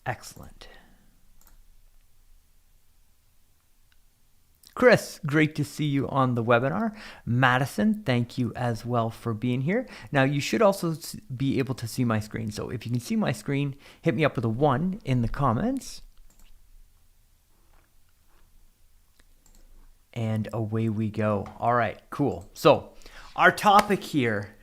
Excellent. Chris, great to see you on the webinar. Madison, thank you as well for being here. Now, you should also be able to see my screen. So if you can see my screen, hit me up with a 1 in the comments. And away we go. All right, cool. So our topic here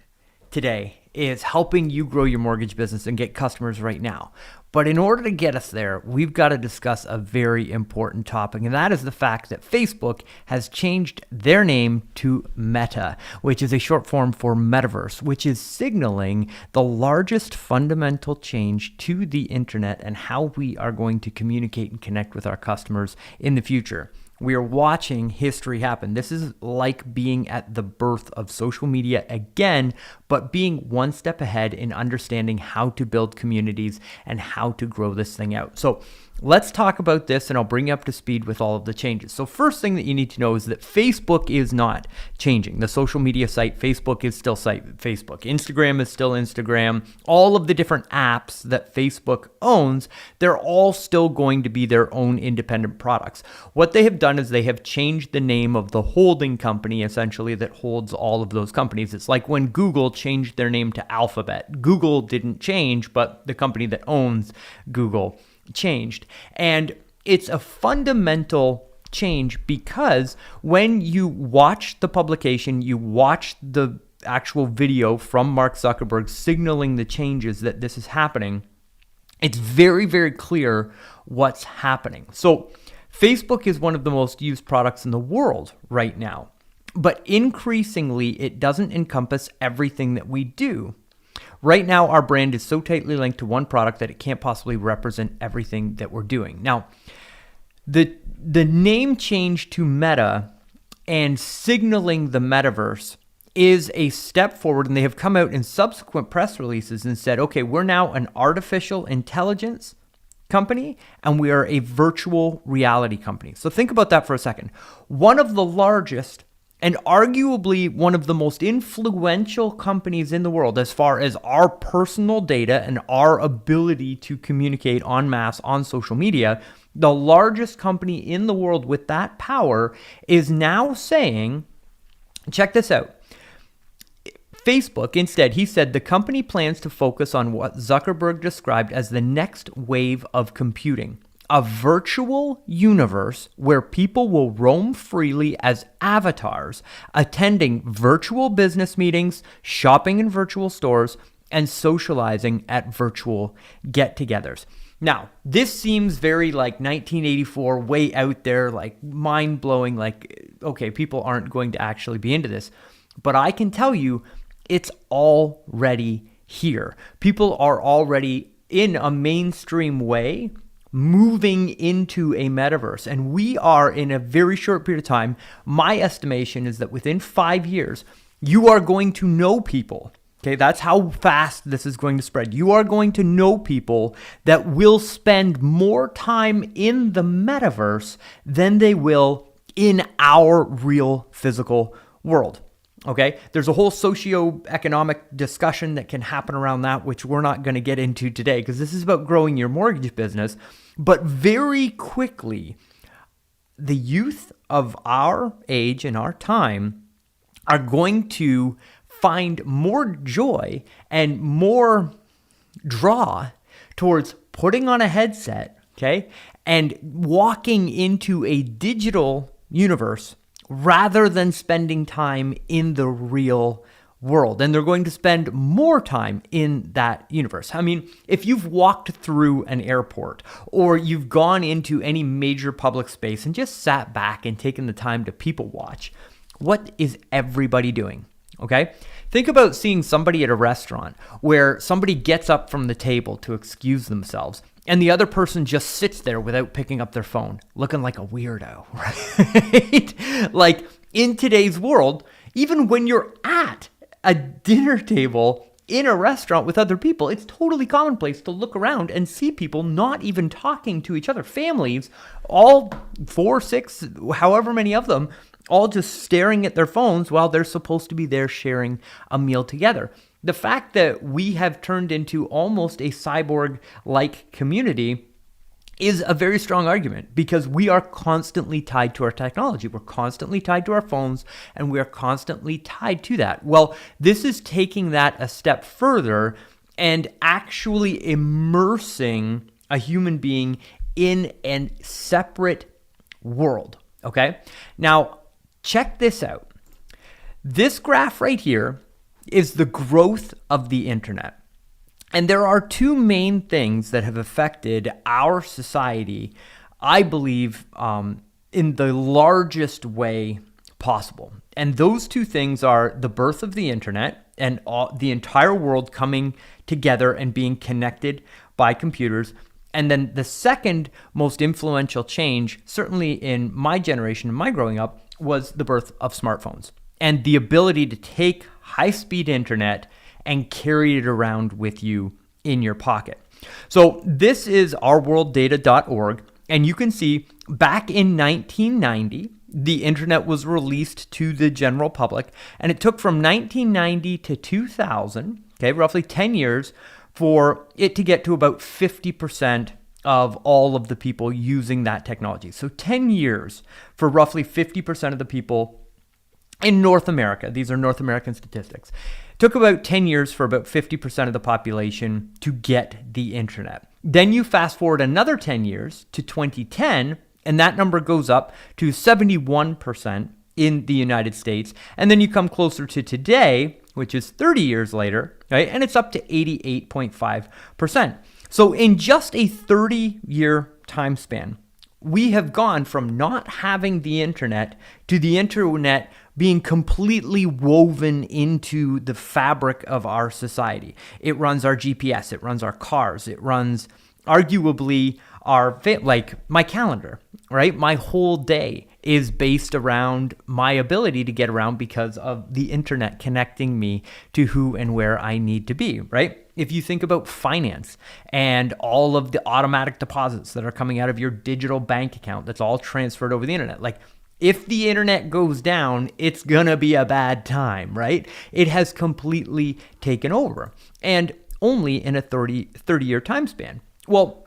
today is helping you grow your mortgage business and get customers right now. But in order to get us there, we've got to discuss a very important topic, and that is the fact that Facebook has changed their name to Meta, which is a short form for Metaverse, which is signaling the largest fundamental change to the internet and how we are going to communicate and connect with our customers in the future. We are watching history happen. This is like being at the birth of social media again, but being one step ahead in understanding how to build communities and how to grow this thing out. So let's talk about this, and I'll bring you up to speed with all of the changes. So first thing that you need to know is that Facebook is not changing. The social media site, Facebook is still Facebook. Instagram is still Instagram. All of the different apps that Facebook owns, they're all still going to be their own independent products. What they have done is they have changed the name of the holding company, essentially, that holds all of those companies. It's like when Google changed their name to Alphabet. Google didn't change, but the company that owns Google changed. And it's a fundamental change because when you watch the publication, you watch the actual video from Mark Zuckerberg signaling the changes that this is happening, it's very, very clear what's happening. So Facebook is one of the most used products in the world right now, but increasingly it doesn't encompass everything that we do. Right now, our brand is so tightly linked to one product that it can't possibly represent everything that we're doing. Now, the name change to Meta and signaling the metaverse is a step forward, and they have come out in subsequent press releases and said, okay, we're now an artificial intelligence company and we are a virtual reality company. So think about that for a second. One of the largest and arguably one of the most influential companies in the world as far as our personal data and our ability to communicate en masse on social media, the largest company in the world with that power is now saying, check this out. Facebook, instead, he said the company plans to focus on what Zuckerberg described as the next wave of computing. A virtual universe where people will roam freely as avatars, attending virtual business meetings, shopping in virtual stores, and socializing at virtual get-togethers. Now, this seems very like 1984, way out there, like mind-blowing, like, okay, people aren't going to actually be into this. But I can tell you, it's already here. People are already, in a mainstream way, moving into a metaverse. And we are, in a very short period of time, my estimation is that within 5 years, you are going to know people. Okay, that's how fast this is going to spread. You are going to know people that will spend more time in the metaverse than they will in our real physical world. Okay, there's a whole socioeconomic discussion that can happen around that, which we're not going to get into today because this is about growing your mortgage business. But very quickly, the youth of our age and our time are going to find more joy and more draw towards putting on a headset, okay, and walking into a digital universe rather than spending time in the real world. And they're going to spend more time in that universe. I mean, if you've walked through an airport or you've gone into any major public space and just sat back and taken the time to people watch, what is everybody doing? Okay? Think about seeing somebody at a restaurant where somebody gets up from the table to excuse themselves and the other person just sits there without picking up their phone, looking like a weirdo, right? Like in today's world, even when you're at a dinner table in a restaurant with other people, it's totally commonplace to look around and see people not even talking to each other. Families, all 4, 6, however many of them, all just staring at their phones while they're supposed to be there sharing a meal together. The fact that we have turned into almost a cyborg-like community is a very strong argument because we are constantly tied to our technology. We're constantly tied to our phones and we are constantly tied to that. Well, this is taking that a step further and actually immersing a human being in a separate world. Okay? Now, check this out. This graph right here is the growth of the internet. And there are two main things that have affected our society, I believe, in the largest way possible. And those two things are the birth of the internet and the entire world coming together and being connected by computers. And then the second most influential change, certainly in my generation and my growing up, was the birth of smartphones and the ability to take high-speed internet and carry it around with you in your pocket. So this is ourworlddata.org, and you can see back in 1990, the internet was released to the general public, and it took from 1990 to 2000, okay, roughly 10 years, for it to get to about 50% of all of the people using that technology. So 10 years for roughly 50% of the people in North America. These are North American statistics. It took about 10 years for about 50% of the population to get the internet. Then you fast forward another 10 years to 2010, and that number goes up to 71% in the United States. And then you come closer to today, which is 30 years later, right? And it's up to 88.5%. So in just a 30-year time span, we have gone from not having the internet to the internet being completely woven into the fabric of our society. It runs our GPS, it runs our cars, it runs arguably like my calendar, right? My whole day is based around my ability to get around because of the internet connecting me to who and where I need to be, right? If you think about finance and all of the automatic deposits that are coming out of your digital bank account, that's all transferred over the internet. Like, if the internet goes down, it's gonna be a bad time, right? It has completely taken over, and only in a 30-year time span. Well,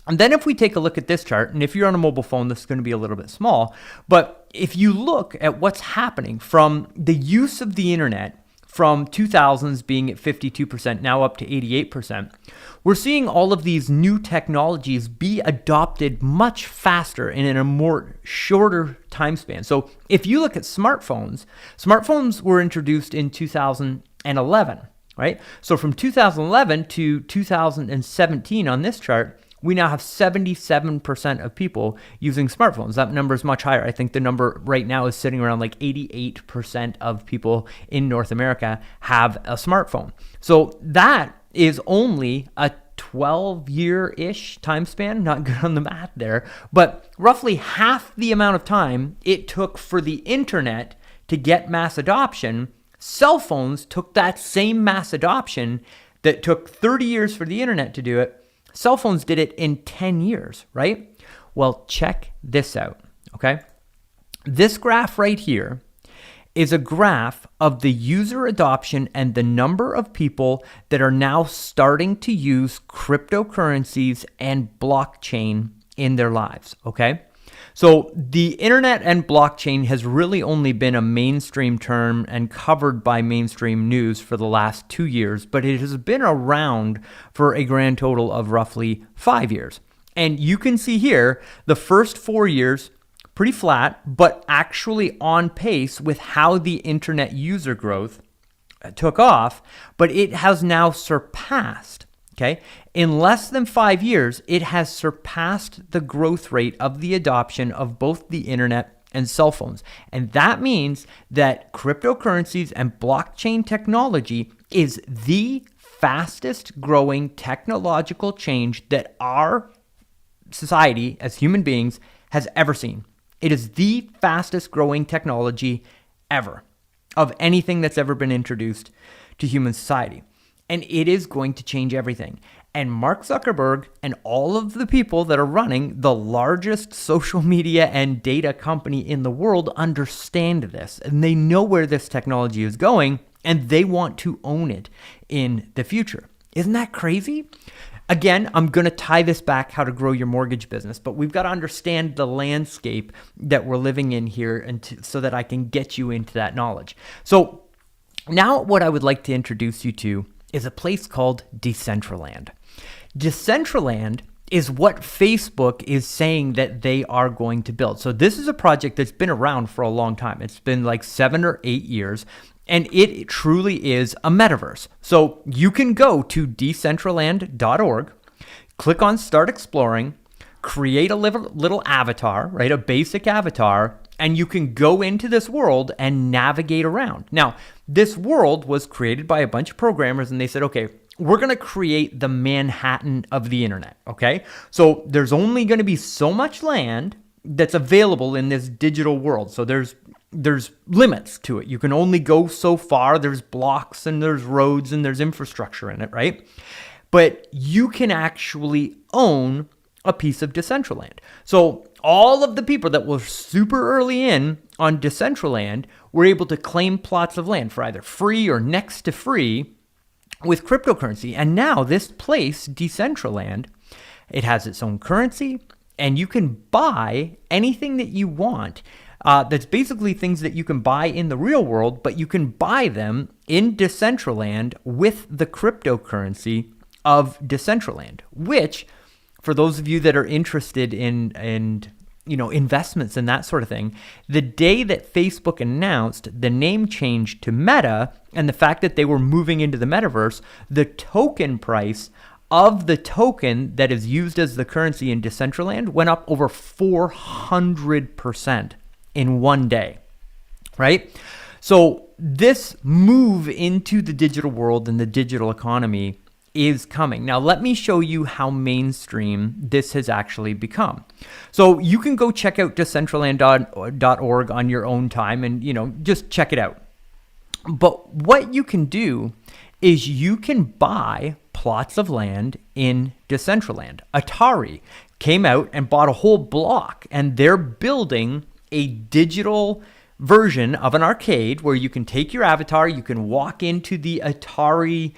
and then if we take a look at this chart, and if you're on a mobile phone, this is going to be a little bit small, but if you look at what's happening from the use of the internet from 2000s being at 52%, now up to 88%, we're seeing all of these new technologies be adopted much faster and in a more shorter time span. So if you look at smartphones were introduced in 2011, right? So from 2011 to 2017 on this chart, we now have 77% of people using smartphones. That number is much higher. I think the number right now is sitting around like 88% of people in North America have a smartphone. So that is only a 12-year-ish time span. Not good on the math there, but roughly half the amount of time it took for the internet to get mass adoption. Cell phones took that same mass adoption that took 30 years for the internet to do it. Cell phones did it in 10 years, right? Well, check this out, okay? This graph right here is a graph of the user adoption and the number of people that are now starting to use cryptocurrencies and blockchain in their lives, okay? So the internet and blockchain has really only been a mainstream term and covered by mainstream news for the last 2 years, but it has been around for a grand total of roughly 5 years. And you can see here, the first 4 years, pretty flat, but actually on pace with how the internet user growth took off, but it has now surpassed. Okay, in less than 5 years, it has surpassed the growth rate of the adoption of both the internet and cell phones. And that means that cryptocurrencies and blockchain technology is the fastest growing technological change that our society as human beings has ever seen. It is the fastest growing technology ever of anything that's ever been introduced to human society. And it is going to change everything. And Mark Zuckerberg and all of the people that are running the largest social media and data company in the world understand this. And they know where this technology is going, and they want to own it in the future. Isn't that crazy? Again, I'm going to tie this back how to grow your mortgage business, but we've got to understand the landscape that we're living in here so that I can get you into that knowledge. So now what I would like to introduce you to is a place called Decentraland. Decentraland is what Facebook is saying that they are going to build. So this is a project that's been around for a long time. It's been like 7 or 8 years, and it truly is a metaverse. So you can go to decentraland.org, click on Start Exploring, create a little avatar, right? A basic avatar, and you can go into this world and navigate around. Now, this world was created by a bunch of programmers, and they said, okay, we're going to create the Manhattan of the internet, okay? So there's only going to be so much land that's available in this digital world. So there's limits to it. You can only go so far. There's blocks and there's roads and there's infrastructure in it, right? But you can actually own a piece of Decentraland. So all of the people that were super early in on Decentraland were able to claim plots of land for either free or next to free with cryptocurrency. And now this place, Decentraland, it has its own currency, and you can buy anything that you want. That's basically things that you can buy in the real world, but you can buy them in Decentraland with the cryptocurrency of Decentraland, which, for those of you that are interested in investments and that sort of thing, the day that Facebook announced the name change to Meta and the fact that they were moving into the metaverse, the token price of the token that is used as the currency in Decentraland went up over 400% in one day, right? So this move into the digital world and the digital economy is coming. Now, let me show you how mainstream this has actually become. So you can go check out decentraland.org on your own time and, just check it out. But what you can do is you can buy plots of land in Decentraland. Atari came out and bought a whole block, and they're building a digital version of an arcade where you can take your avatar, you can walk into the Atari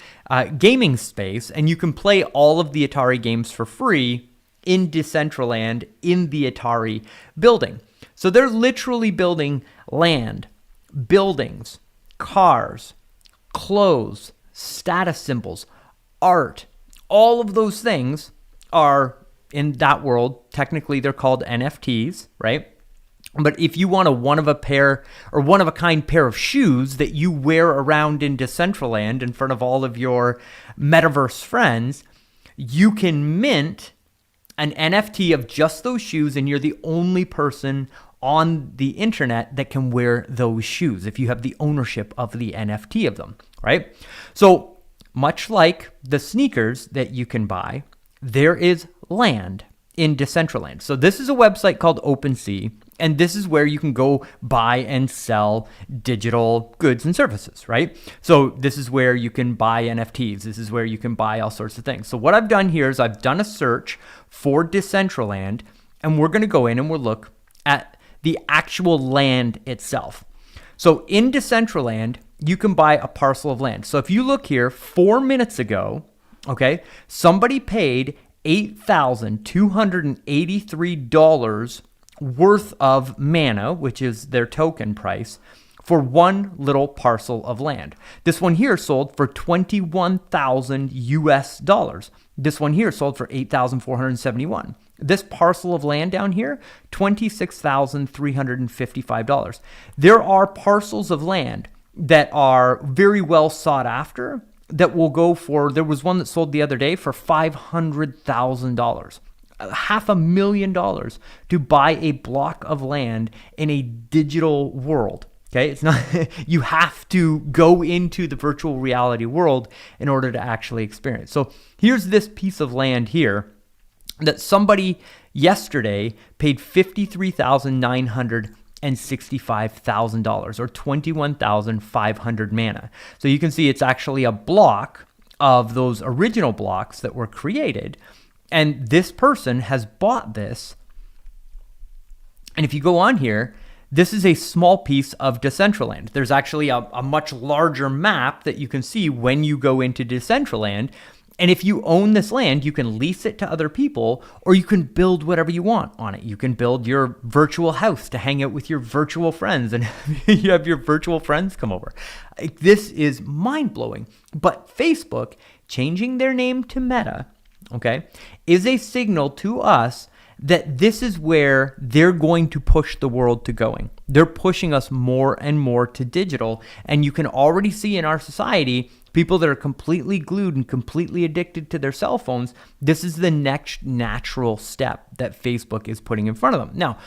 gaming space, and you can play all of the Atari games for free in Decentraland in the Atari building. So they're literally building land, buildings, cars, clothes, status symbols, art. All of those things are in that world. Technically, they're called NFTs, right? But if you want a one-of-a-kind pair of shoes that you wear around in Decentraland in front of all of your metaverse friends, you can mint an NFT of just those shoes, and you're the only person on the internet that can wear those shoes if you have the ownership of the NFT of them, right? So much like the sneakers that you can buy, there is land in Decentraland. So this is a website called OpenSea, and this is where you can go buy and sell digital goods and services, right? So this is where you can buy NFTs. This is where you can buy all sorts of things. So what I've done here is I've done a search for Decentraland, and we're going to go in and we'll look at the actual land itself. So in Decentraland, you can buy a parcel of land. So if you look here, 4 minutes ago, okay, somebody paid $8,283 worth of mana, which is their token price, for one little parcel of land. This one here sold for $21,000 US. This one here sold for $8,471. This parcel of land down here, $26,355. There are parcels of land that are very well sought after that will go for, there was one that sold the other day for $500,000. $500,000 to buy a block of land in a digital world. Okay, it's not, you have to go into the virtual reality world in order to actually experience. So here's this piece of land here that somebody yesterday paid $53,965,000 or 21,500 mana. So you can see it's actually a block of those original blocks that were created. And this person has bought this. And if you go on here, this is a small piece of Decentraland. There's actually a much larger map that you can see when you go into Decentraland. And if you own this land, you can lease it to other people, or you can build whatever you want on it. You can build your virtual house to hang out with your virtual friends, and you have your virtual friends come over. This is mind-blowing. But Facebook changing their name to Meta, okay, is a signal to us that this is where they're going to push the world to going. They're pushing us more and more to digital. And you can already see in our society, people that are completely glued and completely addicted to their cell phones. This is the next natural step that Facebook is putting in front of them. Now,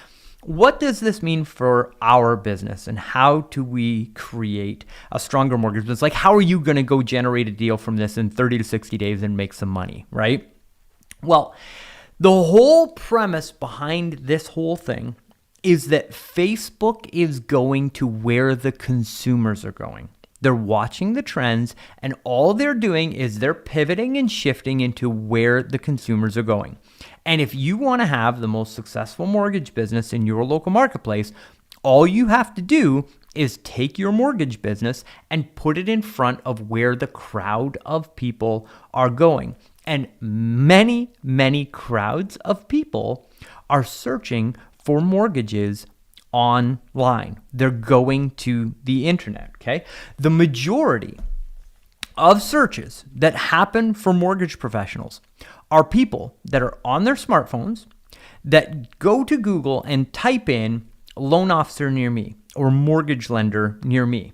what does this mean for our business, and how do we create a stronger mortgage business? Like, how are you going to go generate a deal from this in 30 to 60 days and make some money, right? Well, the whole premise behind this whole thing is that Facebook is going to where the consumers are going. They're watching the trends, and all they're doing is they're pivoting and shifting into where the consumers are going. And if you want to have the most successful mortgage business in your local marketplace, all you have to do is take your mortgage business and put it in front of where the crowd of people are going. And many, many crowds of people are searching for mortgages online. They're going to the internet, okay? The majority of searches that happen for mortgage professionals are people that are on their smartphones that go to Google and type in loan officer near me or mortgage lender near me.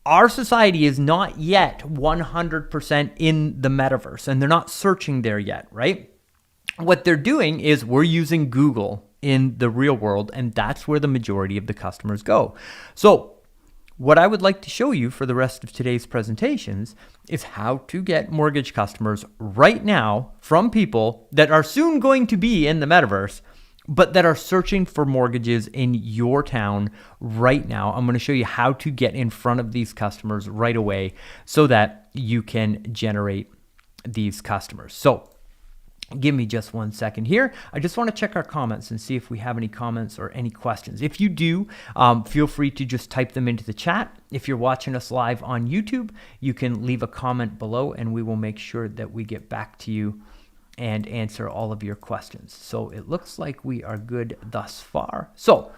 Our society is not yet 100% in the metaverse, and they're not searching there yet, right? What they're doing is we're using Google in the real world, and that's where the majority of the customers go. So what I would like to show you for the rest of today's presentations is how to get mortgage customers right now from people that are soon going to be in the metaverse, but that are searching for mortgages in your town right now. I'm going to show you how to get in front of these customers right away so that you can generate these customers. So give me just 1 second here. I just want to check our comments and see if we have any comments or any questions. If you do, feel free to just type them into the chat. If you're watching us live on YouTube, you can leave a comment below and we will make sure that we get back to you and answer all of your questions. So it looks like we are good thus far. So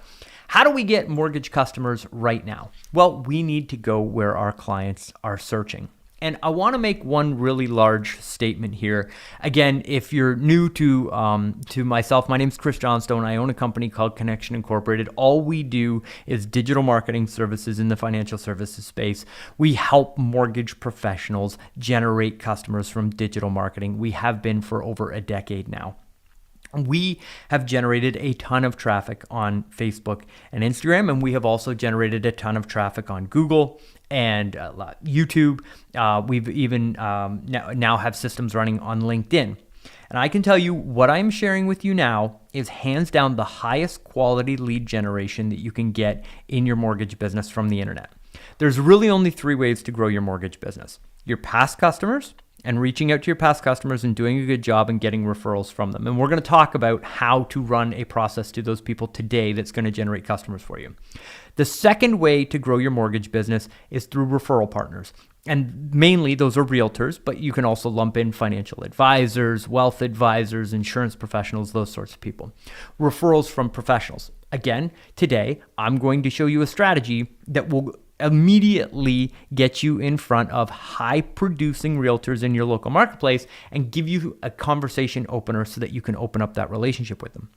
how do we get mortgage customers right now? Well, we need to go where our clients are searching. And I want to make one really large statement here. Again, if you're new to myself, my name's Chris Johnstone. I own a company called Connection Incorporated. All we do is digital marketing services in the financial services space. We help mortgage professionals generate customers from digital marketing. We have been for over a decade now. We have generated a ton of traffic on Facebook and Instagram, and we have also generated a ton of traffic on Google and YouTube. We've even now have systems running on LinkedIn. And I can tell you what I'm sharing with you now is hands down the highest quality lead generation that you can get in your mortgage business from the internet. There's really only 3 ways to grow your mortgage business: your past customers, and reaching out to your past customers and doing a good job and getting referrals from them. And we're going to talk about how to run a process to those people today that's going to generate customers for you. The second way to grow your mortgage business is through referral partners. And mainly those are realtors, but you can also lump in financial advisors, wealth advisors, insurance professionals, those sorts of people. Referrals from professionals. Again, today, I'm going to show you a strategy that will immediately get you in front of high producing realtors in your local marketplace and give you a conversation opener so that you can open up that relationship with them.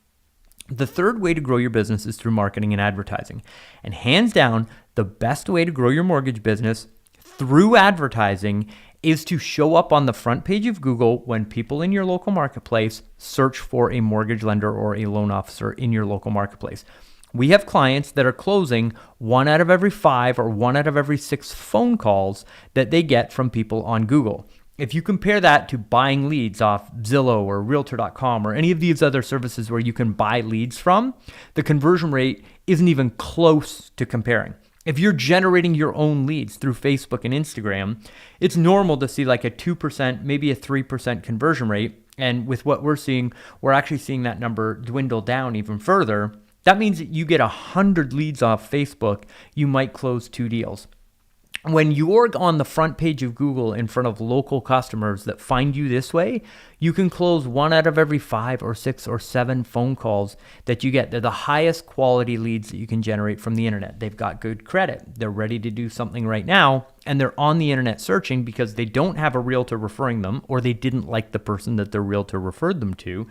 The third way to grow your business is through marketing and advertising. And hands down, the best way to grow your mortgage business through advertising is to show up on the front page of Google when people in your local marketplace search for a mortgage lender or a loan officer in your local marketplace. We have clients that are closing 1 out of every 5 or 1 out of every 6 phone calls that they get from people on Google. If you compare that to buying leads off Zillow or Realtor.com or any of these other services where you can buy leads from, the conversion rate isn't even close to comparing. If you're generating your own leads through Facebook and Instagram, it's normal to see like a 2%, maybe a 3% conversion rate. And with what we're seeing, we're actually seeing that number dwindle down even further. That means that you get 100 leads off Facebook, you might close 2 deals. when you're on the front page of Google in front of local customers that find you this way, you can close 1 out of every 5 or 6 or 7 phone calls that you get. They're the highest quality leads that you can generate from the internet. They've got good credit. They're ready to do something right now, and they're on the internet searching because they don't have a realtor referring them, or they didn't like the person that their realtor referred them to,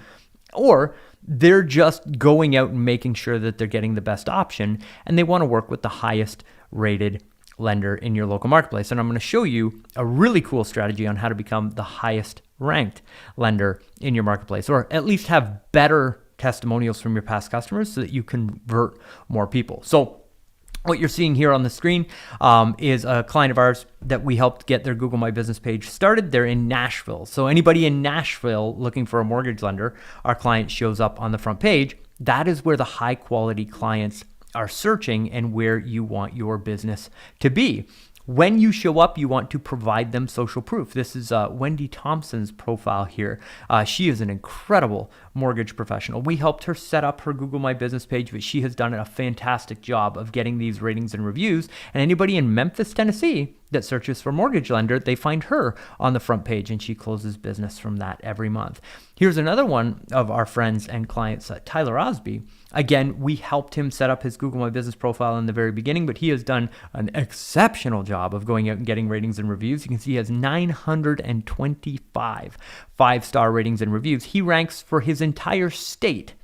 or they're just going out and making sure that they're getting the best option, and they want to work with the highest rated lender in your local marketplace. And I'm going to show you a really cool strategy on how to become the highest ranked lender in your marketplace, or at least have better testimonials from your past customers so that you convert more people. So what you're seeing here on the screen is a client of ours that we helped get their Google My Business page started. They're in Nashville. So anybody in Nashville looking for a mortgage lender, our client shows up on the front page. That is where the high quality clients are searching and where you want your business to be. When you show up, you want to provide them social proof. This is Wendy Thompson's profile here. She is an incredible mortgage professional. We helped her set up her Google My Business page, but she has done a fantastic job of getting these ratings and reviews. And anybody in Memphis, Tennessee that searches for mortgage lender, they find her on the front page, and she closes business from that every month. Here's another one of our friends and clients, Tyler Osby. Again, we helped him set up his Google My Business profile in the very beginning, but he has done an exceptional job of going out and getting ratings and reviews. You can see he has 925 5-star ratings and reviews. He ranks for his entire state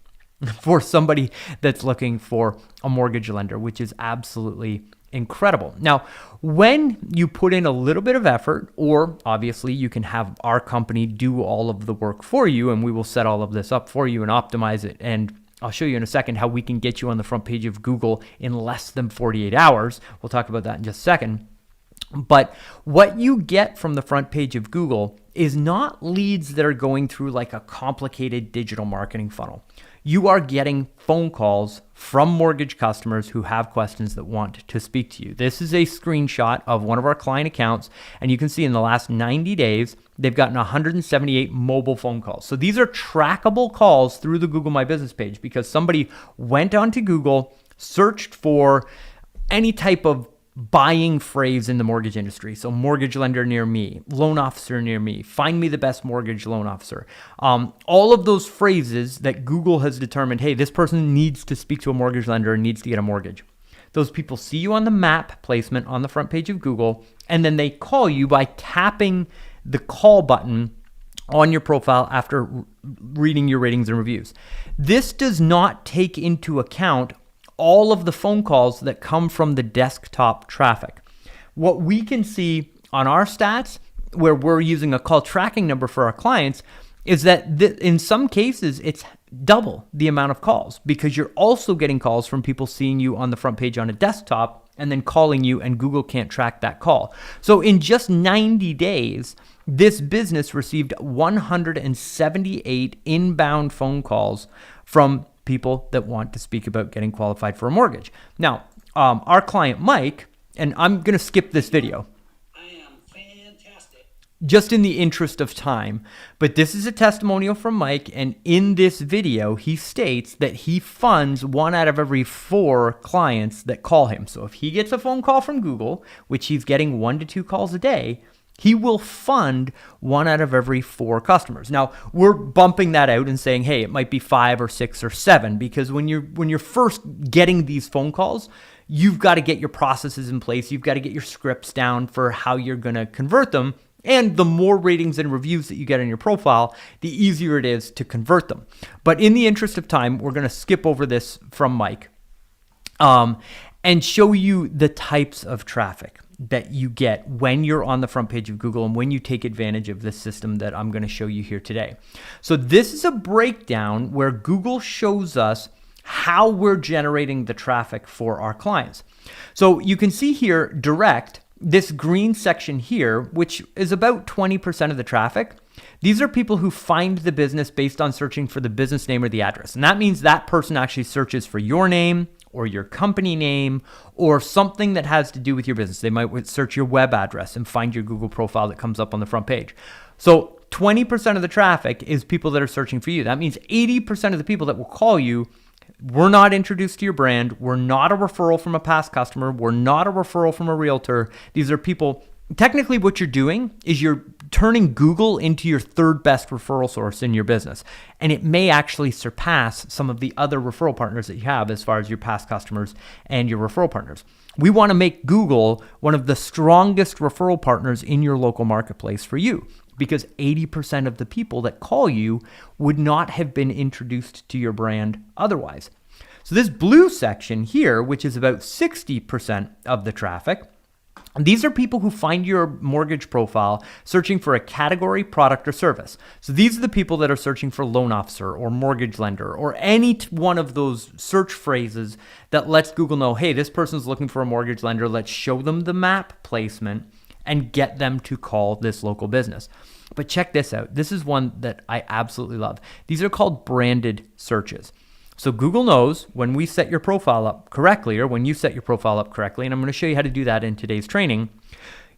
for somebody that's looking for a mortgage lender, which is absolutely incredible. Now, when you put in a little bit of effort, or obviously you can have our company do all of the work for you, and we will set all of this up for you and optimize it. And I'll show you in a second how we can get you on the front page of Google in less than 48 hours. We'll talk about that in just a second. But what you get from the front page of Google is not leads that are going through like a complicated digital marketing funnel. You are getting phone calls from mortgage customers who have questions that want to speak to you. This is a screenshot of one of our client accounts, and you can see in the last 90 days, they've gotten 178 mobile phone calls. So these are trackable calls through the Google My Business page because somebody went onto Google, searched for any type of buying phrase in the mortgage industry. So mortgage lender near me, loan officer near me, find me the best mortgage loan officer. All of those phrases that Google has determined, hey, this person needs to speak to a mortgage lender and needs to get a mortgage. Those people see you on the map placement on the front page of Google, and then they call you by tapping the call button on your profile after reading your ratings and reviews. This does not take into account all of the phone calls that come from the desktop traffic. What we can see on our stats, where we're using a call tracking number for our clients, is that in some cases, it's double the amount of calls because you're also getting calls from people seeing you on the front page on a desktop and then calling you, and Google can't track that call. So in just 90 days, this business received 178 inbound phone calls from people that want to speak about getting qualified for a mortgage. Now, our client Mike, and I'm going to skip this video. I am fantastic. Just in the interest of time, but this is a testimonial from Mike, and in this video, he states that he funds 1 out of every 4 clients that call him. So if he gets a phone call from Google, which he's getting 1 to 2 calls a day, he will fund 1 out of every 4 customers. Now, we're bumping that out and saying, hey, it might be 5 or 6 or 7, because when you're first getting these phone calls, you've got to get your processes in place. You've got to get your scripts down for how you're going to convert them. And the more ratings and reviews that you get in your profile, the easier it is to convert them. But in the interest of time, we're going to skip over this from Mike and show you the types of traffic that you get when you're on the front page of Google and when you take advantage of this system that I'm going to show you here today. So this is a breakdown where Google shows us how we're generating the traffic for our clients. So you can see here, direct, this green section here, which is about 20% of the traffic. These are people who find the business based on searching for the business name or the address. And that means that person actually searches for your name or your company name or something that has to do with your business. They might search your web address and find your Google profile that comes up on the front page. So 20% of the traffic is people that are searching for you. That means 80% of the people that will call you We're not introduced to your brand. We're not a referral from a past customer. We're not a referral from a realtor. These are people. Technically, what you're doing is you're turning Google into your third best referral source in your business. And it may actually surpass some of the other referral partners that you have as far as your past customers and your referral partners. We want to make Google one of the strongest referral partners in your local marketplace for you, because 80% of the people that call you would not have been introduced to your brand otherwise. So this blue section here, which is about 60% of the traffic, these are people who find your mortgage profile searching for a category, product, or service. So these are the people that are searching for loan officer or mortgage lender or any one of those search phrases that lets Google know, hey, this person's looking for a mortgage lender. Let's show them the map placement and get them to call this local business. But check this out. This is one that I absolutely love. These are called branded searches. So Google knows when we set your profile up correctly, or when you set your profile up correctly, and I'm going to show you how to do that in today's training,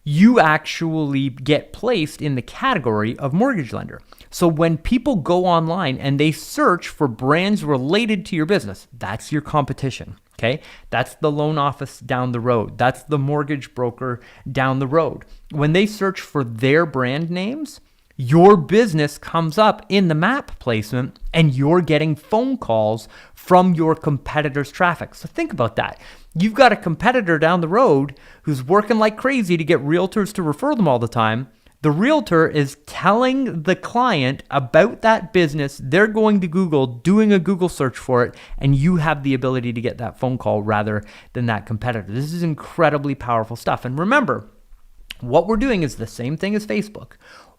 you actually get placed in the category of mortgage lender. So when people go online and they search for brands related to your business, that's your competition, okay? That's the loan office down the road. That's the mortgage broker down the road. When they search for their brand names, your business comes up in the map placement and you're getting phone calls from your competitor's traffic. So think about that. You've got a competitor down the road who's working like crazy to get realtors to refer them all the time. The realtor is telling the client about that business. They're going to Google, doing a Google search for it, and you have the ability to get that phone call rather than that competitor. This is incredibly powerful stuff. And remember, what we're doing is the same thing as Facebook.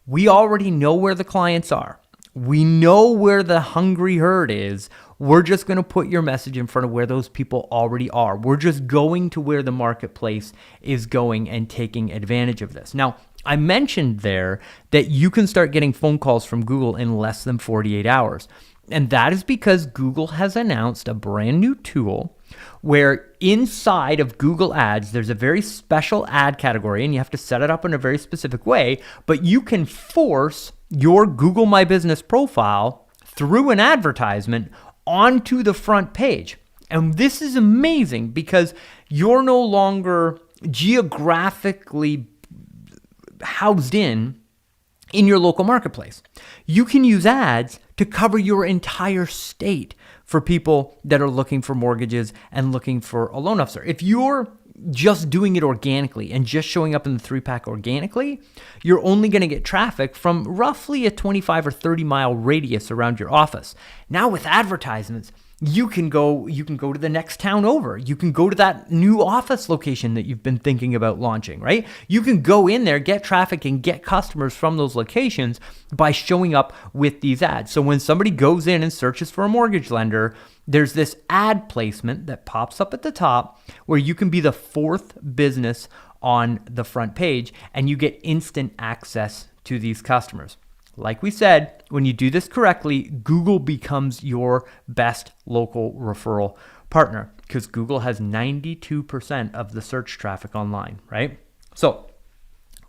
We already know where the clients are. We know where the hungry herd is. We're just going to put your message in front of where those people already are. We're just going to where the marketplace is going and taking advantage of this. Now, I mentioned there that you can start getting phone calls from Google in less than 48 hours. And that is because Google has announced a brand new tool where inside of Google Ads, there's a very special ad category, and you have to set it up in a very specific way, but you can force your Google My Business profile through an advertisement onto the front page. And this is amazing because you're no longer geographically housed in your local marketplace. You can use ads to cover your entire state for people that are looking for mortgages and looking for a loan officer. If you're just doing it organically and just showing up in the 3-pack organically, you're only going to get traffic from roughly a 25 or 30 mile radius around your office. Now with advertisements, you can go to the next town over. You can go to that new office location that you've been thinking about launching, right? You can go in there, get traffic, and get customers from those locations by showing up with these ads. So when somebody goes in and searches for a mortgage lender, there's this ad placement that pops up at the top where you can be the 4th business on the front page and you get instant access to these customers. Like we said, when you do this correctly, Google becomes your best local referral partner because Google has 92% of the search traffic online, right? So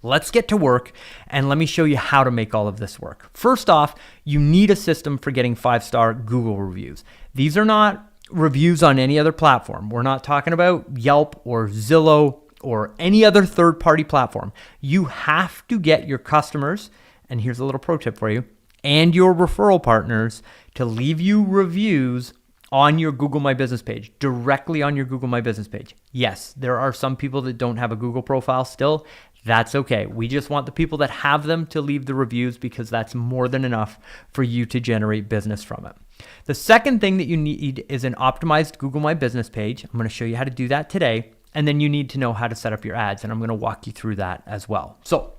let's get to work and let me show you how to make all of this work. First off, you need a system for getting 5-star Google reviews. These are not reviews on any other platform. We're not talking about Yelp or Zillow or any other third-party platform. You have to get your customers, and here's a little pro tip for you, and your referral partners to leave you reviews on your Google My Business page, directly on your Google My Business page. Yes, there are some people that don't have a Google profile still. That's okay. We just want the people that have them to leave the reviews because that's more than enough for you to generate business from it. The second thing that you need is an optimized Google My Business page. I'm going to show you how to do that today. And then you need to know how to set up your ads. And I'm going to walk you through that as well. So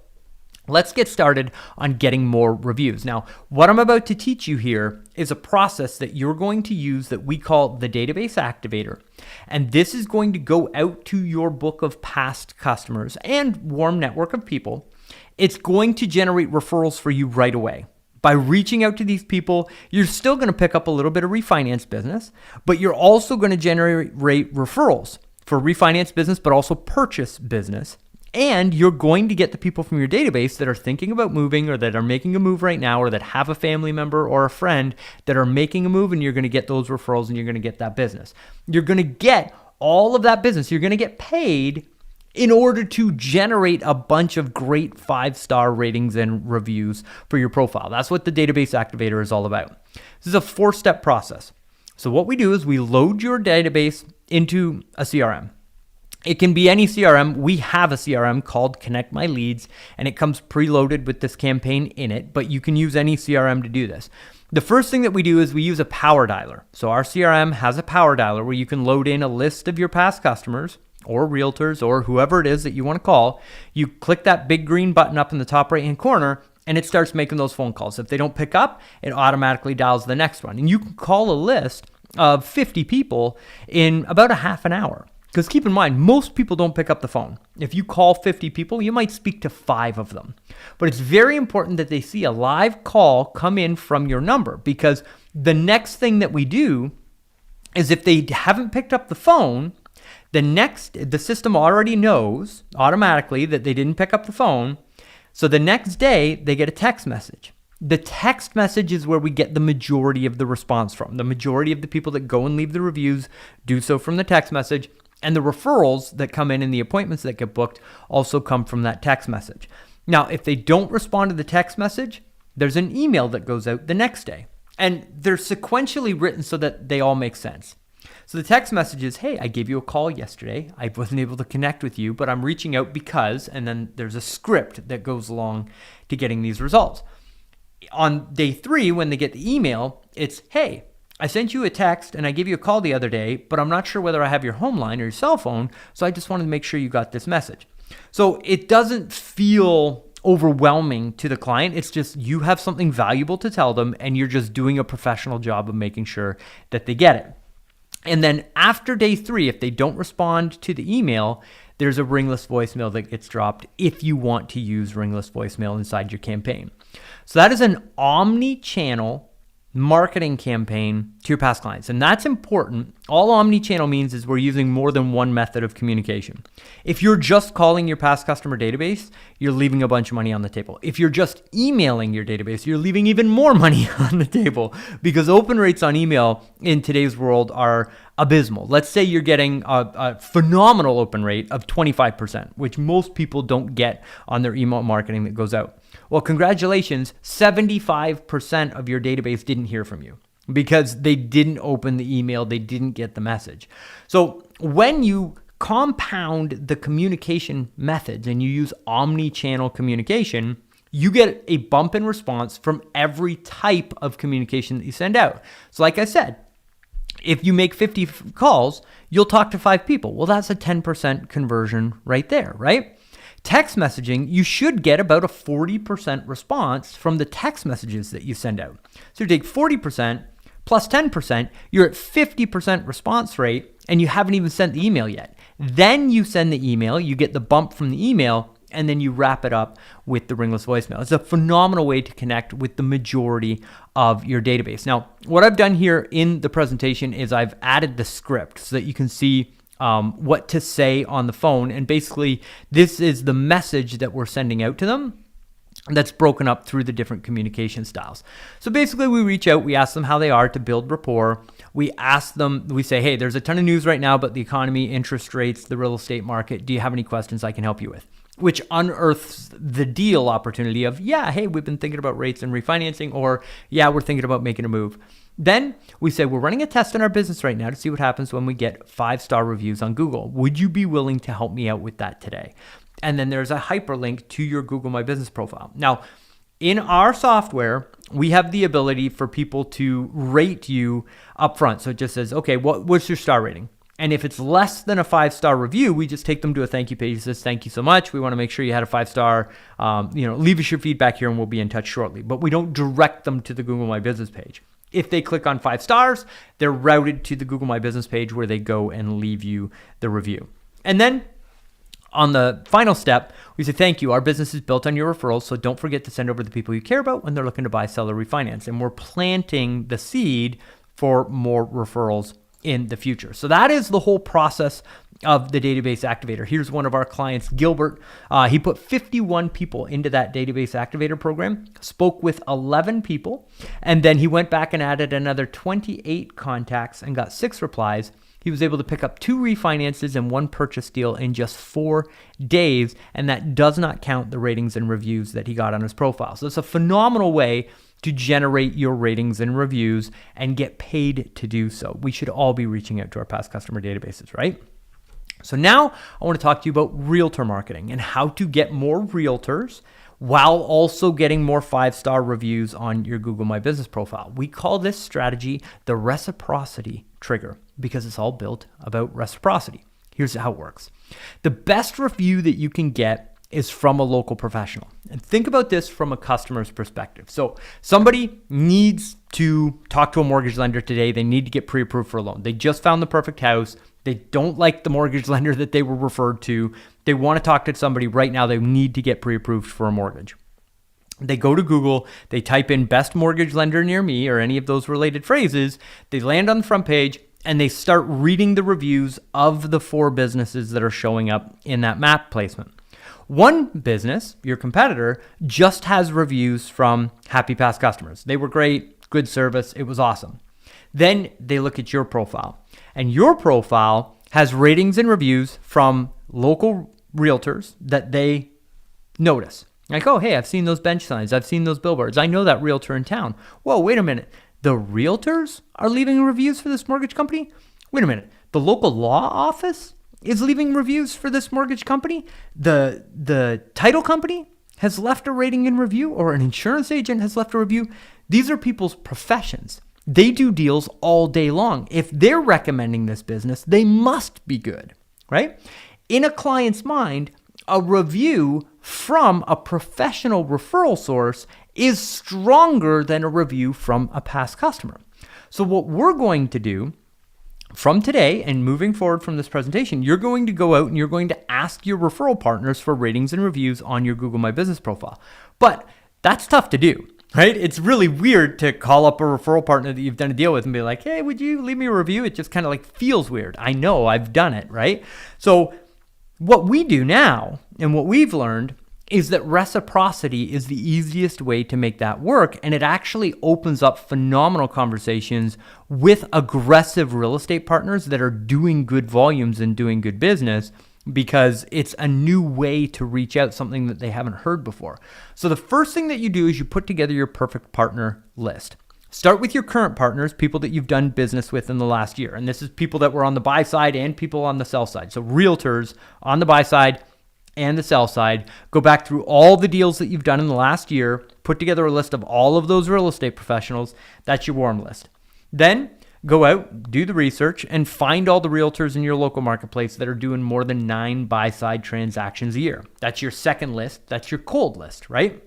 let's get started on getting more reviews. Now, what I'm about to teach you here is a process that you're going to use that we call the Database Activator. And this is going to go out to your book of past customers and warm network of people. It's going to generate referrals for you right away. By reaching out to these people, you're still going to pick up a little bit of refinance business, but you're also going to generate referrals for refinance business, but also purchase business. And you're going to get the people from your database that are thinking about moving or that are making a move right now or that have a family member or a friend that are making a move, and you're going to get those referrals and you're going to get that business. You're going to get all of that business. You're going to get paid in order to generate a bunch of great 5-star ratings and reviews for your profile. That's what the Database Activator is all about. This is a 4-step process. So what we do is we load your database into a CRM. It can be any CRM. We have a CRM called Connect My Leads, and it comes preloaded with this campaign in it, but you can use any CRM to do this. The first thing that we do is we use a power dialer. So our CRM has a power dialer where you can load in a list of your past customers or realtors or whoever it is that you want to call. You click that big green button up in the top right-hand corner, and it starts making those phone calls. If they don't pick up, it automatically dials the next one. And you can call a list of 50 people in about a half an hour. Because keep in mind, most people don't pick up the phone. If you call 50 people, you might speak to 5 of them. But it's very important that they see a live call come in from your number, because the next thing that we do is if they haven't picked up the phone, the system already knows automatically that they didn't pick up the phone. So the next day, they get a text message. The text message is where we get the majority of the response from. The majority of the people that go and leave the reviews do so from the text message. And the referrals that come in and the appointments that get booked also come from that text message. Now, if they don't respond to the text message, there's an email that goes out the next day. And they're sequentially written so that they all make sense. So the text message is, hey, I gave you a call yesterday. I wasn't able to connect with you, but I'm reaching out because, and then there's a script that goes along to getting these results. On day 3, when they get the email, it's, hey, I sent you a text and I gave you a call the other day, but I'm not sure whether I have your home line or your cell phone, so I just wanted to make sure you got this message. So it doesn't feel overwhelming to the client. It's just you have something valuable to tell them, and you're just doing a professional job of making sure that they get it. And then after day 3, if they don't respond to the email, there's a ringless voicemail that gets dropped if you want to use ringless voicemail inside your campaign. So that is an omni-channel marketing campaign to your past clients. And that's important. All omni-channel means is we're using more than one method of communication. If you're just calling your past customer database, you're leaving a bunch of money on the table. If you're just emailing your database, you're leaving even more money on the table, because open rates on email in today's world are abysmal. Let's say you're getting a phenomenal open rate of 25%, which most people don't get on their email marketing that goes out. Well, congratulations, 75% of your database didn't hear from you because they didn't open the email, they didn't get the message. So when you compound the communication methods and you use omni-channel communication, you get a bump in response from every type of communication that you send out. So like I said, if you make 50 calls, you'll talk to 5 people. Well, that's a 10% conversion right there, right? Text messaging, you should get about a 40% response from the text messages that you send out. So you take 40% plus 10%, you're at 50% response rate, and you haven't even sent the email yet. Then you send the email, you get the bump from the email, and then you wrap it up with the ringless voicemail. It's a phenomenal way to connect with the majority of your database. Now, what I've done here in the presentation is I've added the script so that you can see what to say on the phone. And basically, this is the message that we're sending out to them that's broken up through the different communication styles. So basically, we reach out, we ask them how they are to build rapport. We ask them, we say, hey, there's a ton of news right now about the economy, interest rates, the real estate market. Do you have any questions I can help you with? Which unearths the deal opportunity of, yeah, hey, we've been thinking about rates and refinancing, or yeah, we're thinking about making a move. Then we say, we're running a test in our business right now to see what happens when we get 5-star reviews on Google. Would you be willing to help me out with that today? And then there's a hyperlink to your Google My Business profile. Now, in our software, we have the ability for people to rate you up front. So it just says, okay, what's your star rating? And if it's less than a 5-star review, we just take them to a thank you page that says, thank you so much. We want to make sure you had a 5-star, leave us your feedback here and we'll be in touch shortly. But we don't direct them to the Google My Business page. If they click on 5 stars, they're routed to the Google My Business page where they go and leave you the review. And then on the final step, we say, thank you. Our business is built on your referrals, so don't forget to send over the people you care about when they're looking to buy, sell, or refinance. And we're planting the seed for more referrals in the future. So that is the whole process of the Database Activator. Here's one of our clients, Gilbert. He put 51 people into that Database Activator program, spoke with 11 people, and then he went back and added another 28 contacts and got 6 replies. He was able to pick up 2 refinances and 1 purchase deal in just 4 days, and that does not count the ratings and reviews that he got on his profile. So it's a phenomenal way to generate your ratings and reviews and get paid to do so. We should all be reaching out to our past customer databases, right? So now I want to talk to you about realtor marketing and how to get more realtors while also getting more 5-star reviews on your Google My Business profile. We call this strategy the Reciprocity Trigger because it's all built about reciprocity. Here's how it works. The best review that you can get is from a local professional. And think about this from a customer's perspective. So somebody needs to talk to a mortgage lender today. They need to get pre-approved for a loan. They just found the perfect house. They don't like the mortgage lender that they were referred to. They want to talk to somebody right now. They need to get pre-approved for a mortgage. They go to Google, they type in best mortgage lender near me or any of those related phrases. They land on the front page and they start reading the reviews of the 4 businesses that are showing up in that map placement. One business, your competitor, just has reviews from happy past customers. They were great, good service, it was awesome. Then they look at your profile, and your profile has ratings and reviews from local realtors that they notice. Like, oh, hey, I've seen those bench signs. I've seen those billboards. I know that realtor in town. Whoa, wait a minute. The realtors are leaving reviews for this mortgage company? Wait a minute. The local law office is leaving reviews for this mortgage company? The title company has left a rating and review, or an insurance agent has left a review? These are people's professions. They do deals all day long. If they're recommending this business, they must be good, right? In a client's mind, a review from a professional referral source is stronger than a review from a past customer. So what we're going to do from today and moving forward from this presentation, you're going to go out and you're going to ask your referral partners for ratings and reviews on your Google My Business profile. But that's tough to do, right? It's really weird to call up a referral partner that you've done a deal with and be like, hey, would you leave me a review? It just kind of like feels weird. I know, I've done it, right? So what we do now and what we've learned is that reciprocity is the easiest way to make that work. And it actually opens up phenomenal conversations with aggressive real estate partners that are doing good volumes and doing good business, because it's a new way to reach out, something that they haven't heard before. So the first thing that you do is you put together your perfect partner list. Start with your current partners, people that you've done business with in the last year. And this is people that were on the buy side and people on the sell side. So realtors on the buy side and the sell side. Go back through all the deals that you've done in the last year, put together a list of all of those real estate professionals. That's your warm list. Then go out, do the research, and find all the realtors in your local marketplace that are doing more than 9 buy-side transactions a year. That's your second list. That's your cold list, right?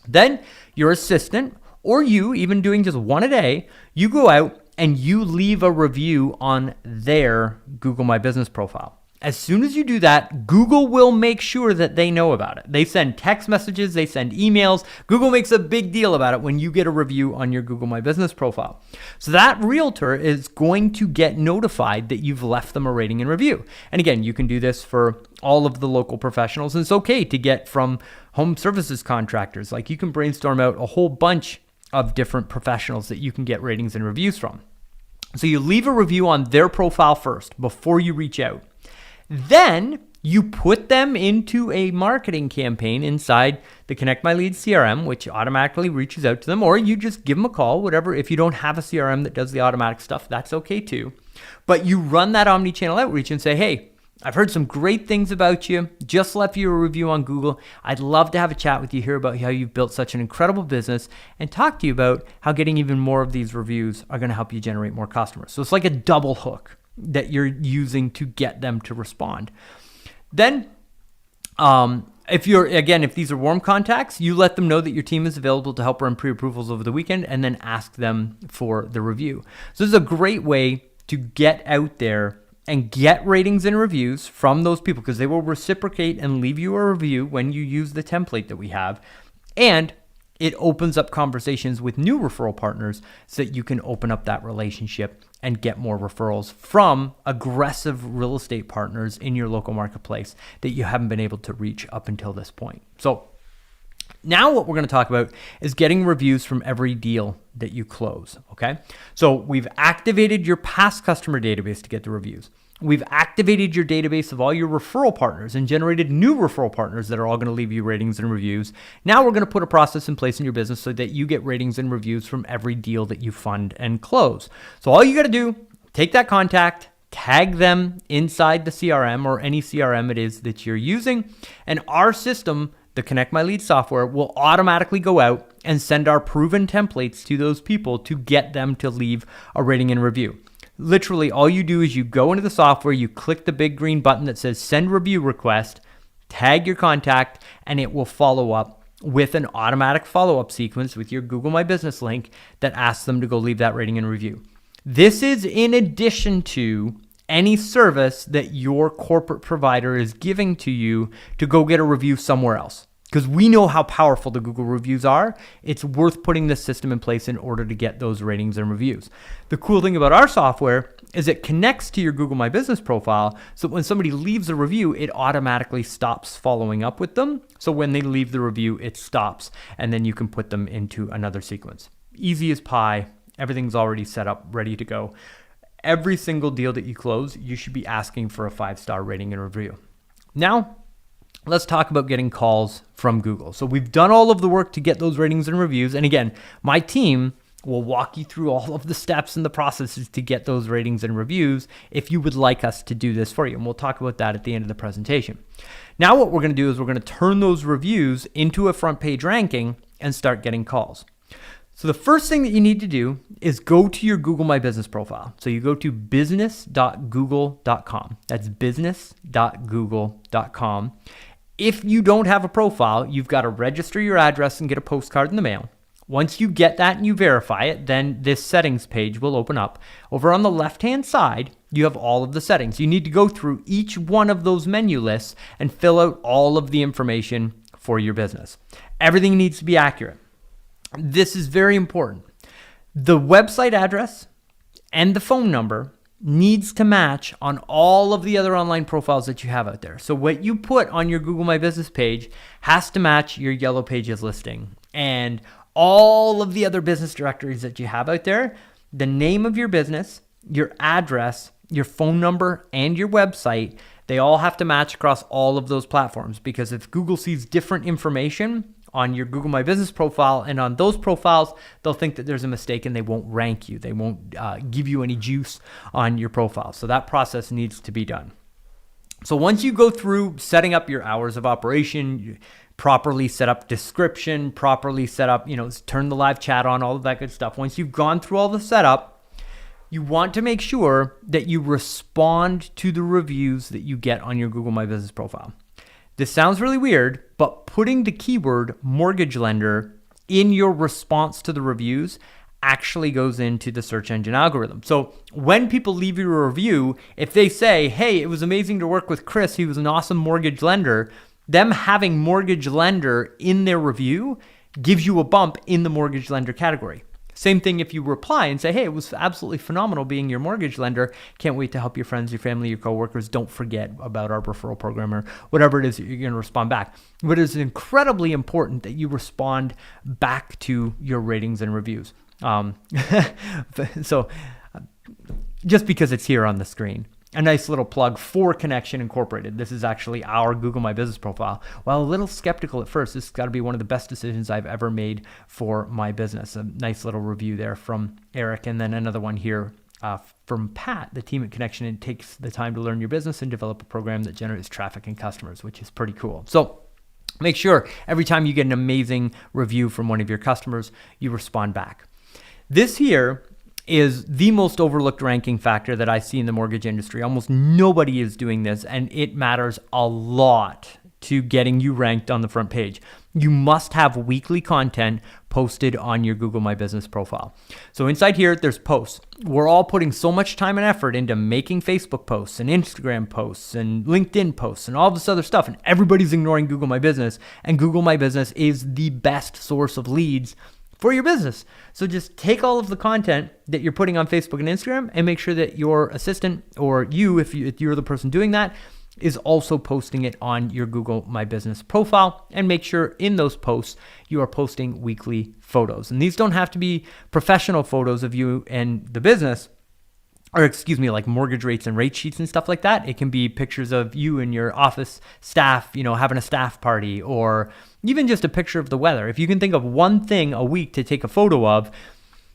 Then your assistant, or you, even doing just 1 a day, you go out and you leave a review on their Google My Business profile. As soon as you do that, Google will make sure that they know about it. They send text messages, they send emails. Google makes a big deal about it when you get a review on your Google My Business profile. So that realtor is going to get notified that you've left them a rating and review. And again, you can do this for all of the local professionals. And it's okay to get from home services contractors. Like, you can brainstorm out a whole bunch of different professionals that you can get ratings and reviews from. So you leave a review on their profile first before you reach out. Then you put them into a marketing campaign inside the Connect My Leads CRM, which automatically reaches out to them, or you just give them a call, whatever. If you don't have a CRM that does the automatic stuff, that's okay too. But you run that omni-channel outreach and say, hey, I've heard some great things about you. Just left you a review on Google. I'd love to have a chat with you, hear about how you've built such an incredible business, and talk to you about how getting even more of these reviews are going to help you generate more customers. So it's like a double hook that you're using to get them to respond. Then, if these are warm contacts, you let them know that your team is available to help run pre-approvals over the weekend, and then ask them for the review. So this is a great way to get out there and get ratings and reviews from those people, because they will reciprocate and leave you a review when you use the template that we have. And it opens up conversations with new referral partners so that you can open up that relationship and get more referrals from aggressive real estate partners in your local marketplace that you haven't been able to reach up until this point. So now what we're going to talk about is getting reviews from every deal that you close, okay? So we've activated your past customer database to get the reviews. We've activated your database of all your referral partners and generated new referral partners that are all going to leave you ratings and reviews. Now we're going to put a process in place in your business so that you get ratings and reviews from every deal that you fund and close. So all you got to do, take that contact, tag them inside the CRM or any CRM it is that you're using, and our system, the Connect My Lead software, will automatically go out and send our proven templates to those people to get them to leave a rating and review. Literally, all you do is you go into the software, you click the big green button that says send review request, tag your contact, and it will follow up with an automatic follow-up sequence with your Google My Business link that asks them to go leave that rating and review. This is in addition to any service that your corporate provider is giving to you to go get a review somewhere else. Because we know how powerful the Google reviews are, it's worth putting this system in place in order to get those ratings and reviews. The cool thing about our software is it connects to your Google My Business profile, so when somebody leaves a review, it automatically stops following up with them. So when they leave the review, it stops, and then you can put them into another sequence. Easy as pie. Everything's already set up, ready to go. Every single deal that you close, you should be asking for a 5-star rating and review. Now, let's talk about getting calls from Google. So we've done all of the work to get those ratings and reviews. And again, my team will walk you through all of the steps and the processes to get those ratings and reviews if you would like us to do this for you. And we'll talk about that at the end of the presentation. Now what we're going to do is we're going to turn those reviews into a front page ranking and start getting calls. So the first thing that you need to do is go to your Google My Business profile. So you go to business.google.com. That's business.google.com. If you don't have a profile, you've got to register your address and get a postcard in the mail. Once you get that and you verify it, then this settings page will open up. Over on the left-hand side, you have all of the settings. You need to go through each one of those menu lists and fill out all of the information for your business. Everything needs to be accurate. This is very important. The website address and the phone number needs to match on all of the other online profiles that you have out there. So what you put on your Google My Business page has to match your Yellow Pages listing. And all of the other business directories that you have out there, the name of your business, your address, your phone number, and your website, they all have to match across all of those platforms. Because if Google sees different information on your Google My Business profile and on those profiles, they'll think that there's a mistake and they won't rank you. They won't give you any juice on your profile. So that process needs to be done. So once you go through setting up your hours of operation, properly set up description, properly set up, turn the live chat on, all of that good stuff. Once you've gone through all the setup, you want to make sure that you respond to the reviews that you get on your Google My Business profile. This sounds really weird, but putting the keyword mortgage lender in your response to the reviews actually goes into the search engine algorithm. So when people leave you a review, if they say, hey, it was amazing to work with Chris, he was an awesome mortgage lender, them having mortgage lender in their review gives you a bump in the mortgage lender category. Same thing if you reply and say, hey, it was absolutely phenomenal being your mortgage lender. Can't wait to help your friends, your family, your coworkers. Don't forget about our referral program or whatever it is that you're going to respond back. But it's incredibly important that you respond back to your ratings and reviews. So just because it's here on the screen. A nice little plug for Connection Incorporated. This is actually our Google My Business profile. While a little skeptical at first, this has got to be one of the best decisions I've ever made for my business. A nice little review there from Eric, and then another one here from Pat. The team at Connection and takes the time to learn your business and develop a program that generates traffic and customers, which is pretty cool. So make sure every time you get an amazing review from one of your customers, you respond back. This here is the most overlooked ranking factor that I see in the mortgage industry. Almost nobody is doing this, and it matters a lot to getting you ranked on the front page. You must have weekly content posted on your Google My Business profile. So inside here, there's posts. We're all putting so much time and effort into making Facebook posts and Instagram posts and LinkedIn posts and all this other stuff, and everybody's ignoring Google My Business. And Google My Business is the best source of leads for your business. So just take all of the content that you're putting on Facebook and Instagram and make sure that your assistant, or you, if you're the person doing that, is also posting it on your Google My Business profile, and make sure in those posts you are posting weekly photos. And these don't have to be professional photos of you and the business, or like mortgage rates and rate sheets and stuff like that. It can be pictures of you and your office staff, having a staff party, or even just a picture of the weather. If you can think of one thing a week to take a photo of,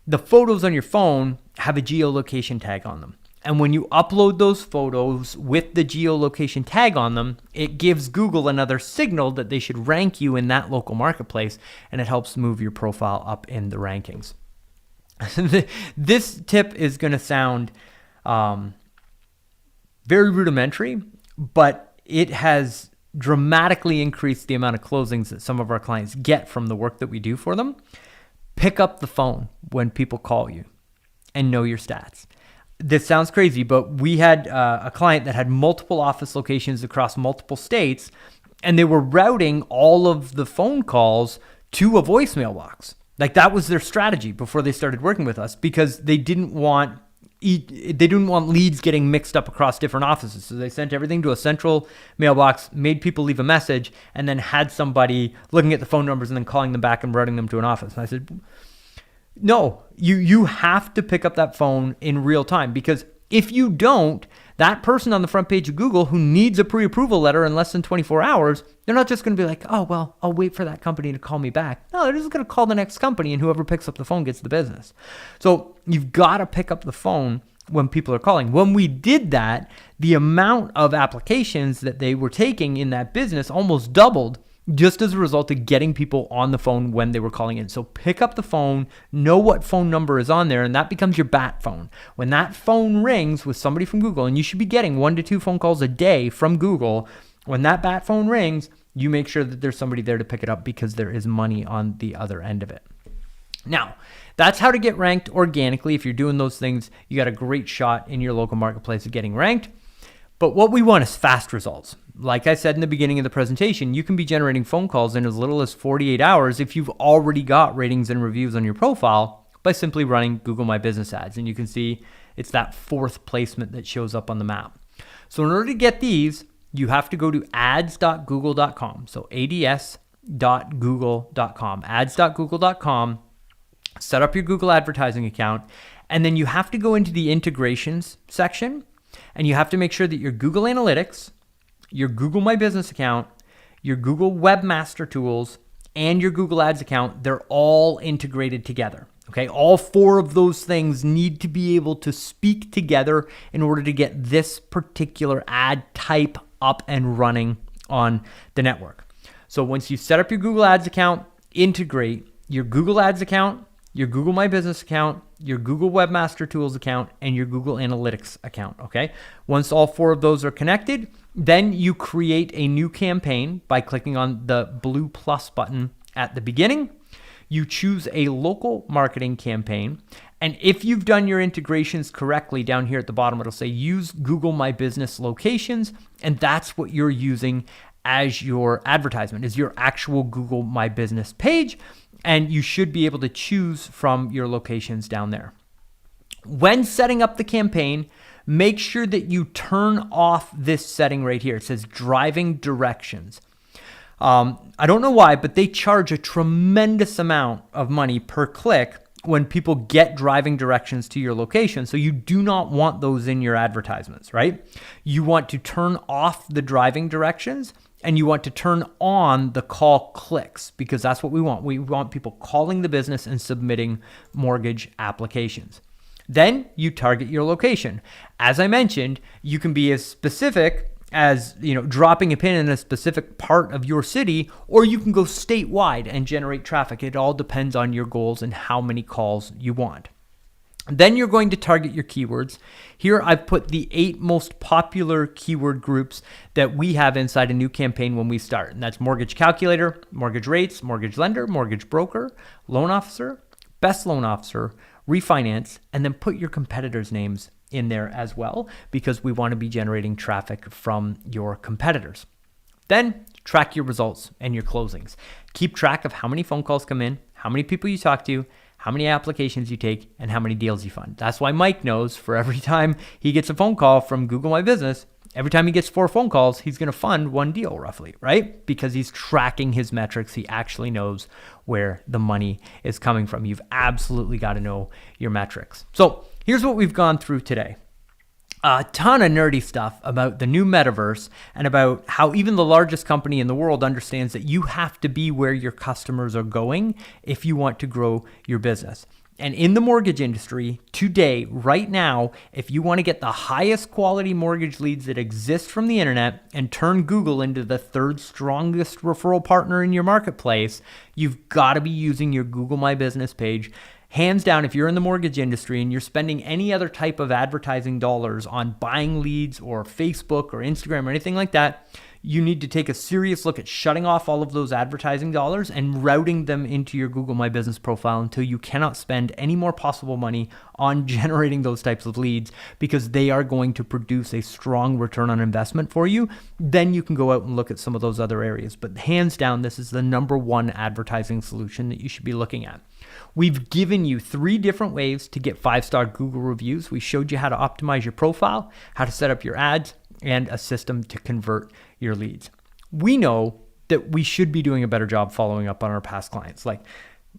the photos on your phone have a geolocation tag on them. And when you upload those photos with the geolocation tag on them, it gives Google another signal that they should rank you in that local marketplace, and it helps move your profile up in the rankings. This tip is going to sound very rudimentary, but it has dramatically increased the amount of closings that some of our clients get from the work that we do for them. Pick up the phone when people call you and know your stats. This sounds crazy, but we had a client that had multiple office locations across multiple states, and they were routing all of the phone calls to a voicemail box. Like, that was their strategy before they started working with us, because they didn't want leads getting mixed up across different offices. So they sent everything to a central mailbox, made people leave a message, and then had somebody looking at the phone numbers and then calling them back and routing them to an office. And I said, no, you have to pick up that phone in real time, because if you don't, that person on the front page of Google who needs a pre-approval letter in less than 24 hours, they're not just going to be like, oh, well, I'll wait for that company to call me back. No, they're just going to call the next company, and whoever picks up the phone gets the business. So you've got to pick up the phone when people are calling. When we did that, the amount of applications that they were taking in that business almost doubled, just as a result of getting people on the phone when they were calling in. So pick up the phone, know what phone number is on there, and that becomes your bat phone. When that phone rings with somebody from Google, and you should be getting 1 to 2 phone calls a day from Google, when that bat phone rings, you make sure that there's somebody there to pick it up, because there is money on the other end of it. Now, that's how to get ranked organically. If you're doing those things, you got a great shot in your local marketplace of getting ranked. But what we want is fast results. Like I said in the beginning of the presentation, you can be generating phone calls in as little as 48 hours if you've already got ratings and reviews on your profile by simply running Google My Business ads. And you can see it's that 4th placement that shows up on the map. So in order to get these, you have to go to ads.google.com. So ads.google.com, ads.google.com, set up your Google advertising account, and then you have to go into the integrations section, and you have to make sure that your Google Analytics, your Google My Business account, your Google Webmaster Tools, and your Google Ads account, they're all integrated together. Okay, all 4 of those things need to be able to speak together in order to get this particular ad type up and running on the network. So once you set up your Google Ads account, integrate your Google Ads account, your Google My Business account, your Google Webmaster Tools account, and your Google Analytics account, okay? Once all 4 of those are connected, then you create a new campaign by clicking on the blue plus button at the beginning. You choose a local marketing campaign, and if you've done your integrations correctly, down here at the bottom, it'll say use Google My Business locations, and that's what you're using as your advertisement, is your actual Google My Business page. And you should be able to choose from your locations down there. When setting up the campaign, make sure that you turn off this setting right here. It says driving directions. I don't know why, but they charge a tremendous amount of money per click when people get driving directions to your location. So you do not want those in your advertisements, right? You want to turn off the driving directions, and you want to turn on the call clicks, because that's what we want. We want people calling the business and submitting mortgage applications. Then you target your location. As I mentioned, you can be as specific as, dropping a pin in a specific part of your city, or you can go statewide and generate traffic. It all depends on your goals and how many calls you want. Then you're going to target your keywords. Here I've put the 8 most popular keyword groups that we have inside a new campaign when we start. And that's mortgage calculator, mortgage rates, mortgage lender, mortgage broker, loan officer, best loan officer, refinance, and then put your competitors' names in there as well, because we want to be generating traffic from your competitors. Then track your results and your closings. Keep track of how many phone calls come in, how many people you talk to, how many applications you take, and how many deals you fund. That's why Mike knows for every time he gets a phone call from Google My Business, every time he gets 4 phone calls, he's going to fund 1 deal roughly, right? Because he's tracking his metrics. He actually knows where the money is coming from. You've absolutely got to know your metrics. So here's what we've gone through today. A ton of nerdy stuff about the new Metaverse and about how even the largest company in the world understands that you have to be where your customers are going if you want to grow your business. And in the mortgage industry today, right now, if you want to get the highest quality mortgage leads that exist from the internet and turn Google into the 3rd strongest referral partner in your marketplace, you've got to be using your Google My Business page. Hands down, if you're in the mortgage industry and you're spending any other type of advertising dollars on buying leads or Facebook or Instagram or anything like that, you need to take a serious look at shutting off all of those advertising dollars and routing them into your Google My Business profile until you cannot spend any more possible money on generating those types of leads, because they are going to produce a strong return on investment for you. Then you can go out and look at some of those other areas. But hands down, this is the number 1 advertising solution that you should be looking at. We've given you 3 different ways to get 5-star Google reviews. We showed you how to optimize your profile, how to set up your ads, and a system to convert your leads. We know that we should be doing a better job following up on our past clients. Like,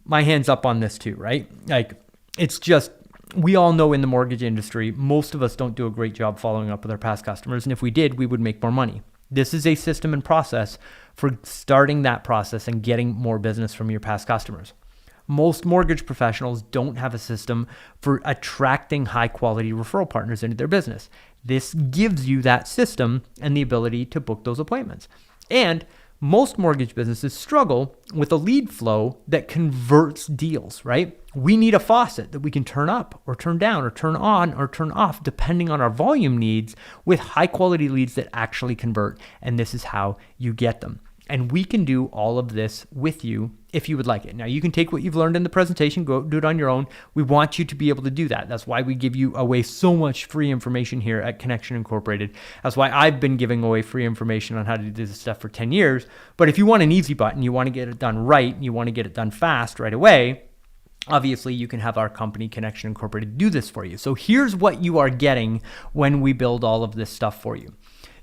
my hand's up on this too, right? Like, it's just, we all know in the mortgage industry, most of us don't do a great job following up with our past customers. And if we did, we would make more money. This is a system and process for starting that process and getting more business from your past customers. Most mortgage professionals don't have a system for attracting high quality referral partners into their business. This gives you that system and the ability to book those appointments. And most mortgage businesses struggle with a lead flow that converts deals, right? We need a faucet that we can turn up or turn down or turn on or turn off depending on our volume needs with high quality leads that actually convert. And this is how you get them. And we can do all of this with you if you would like it. Now, you can take what you've learned in the presentation, go do it on your own. We want you to be able to do that. That's why we give you away so much free information here at Connection Incorporated. That's why I've been giving away free information on how to do this stuff for 10 years. But if you want an easy button, you want to get it done right, you want to get it done fast right away, obviously you can have our company Connection Incorporated do this for you. So here's what you are getting when we build all of this stuff for you.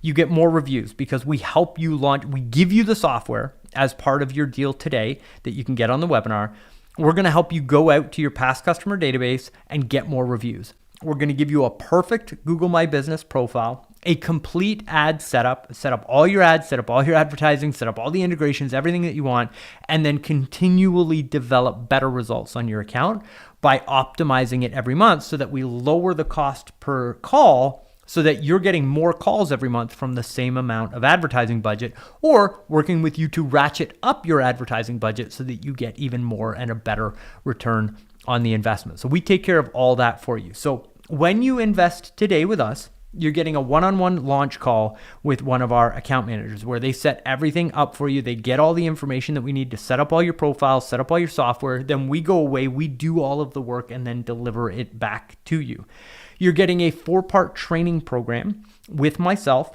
You get more reviews because we help you launch. We give you the software as part of your deal today that you can get on the webinar. We're going to help you go out to your past customer database and get more reviews. We're going to give you a perfect Google My Business profile, a complete ad setup, set up all your ads, set up all your advertising, set up all the integrations, everything that you want, and then continually develop better results on your account by optimizing it every month so that we lower the cost per call, so that you're getting more calls every month from the same amount of advertising budget, or working with you to ratchet up your advertising budget so that you get even more and a better return on the investment. So we take care of all that for you. So when you invest today with us, you're getting a one-on-one launch call with one of our account managers where they set everything up for you. They get all the information that we need to set up all your profiles, set up all your software. Then we go away, we do all of the work and then deliver it back to you. You're getting a 4-part training program with myself,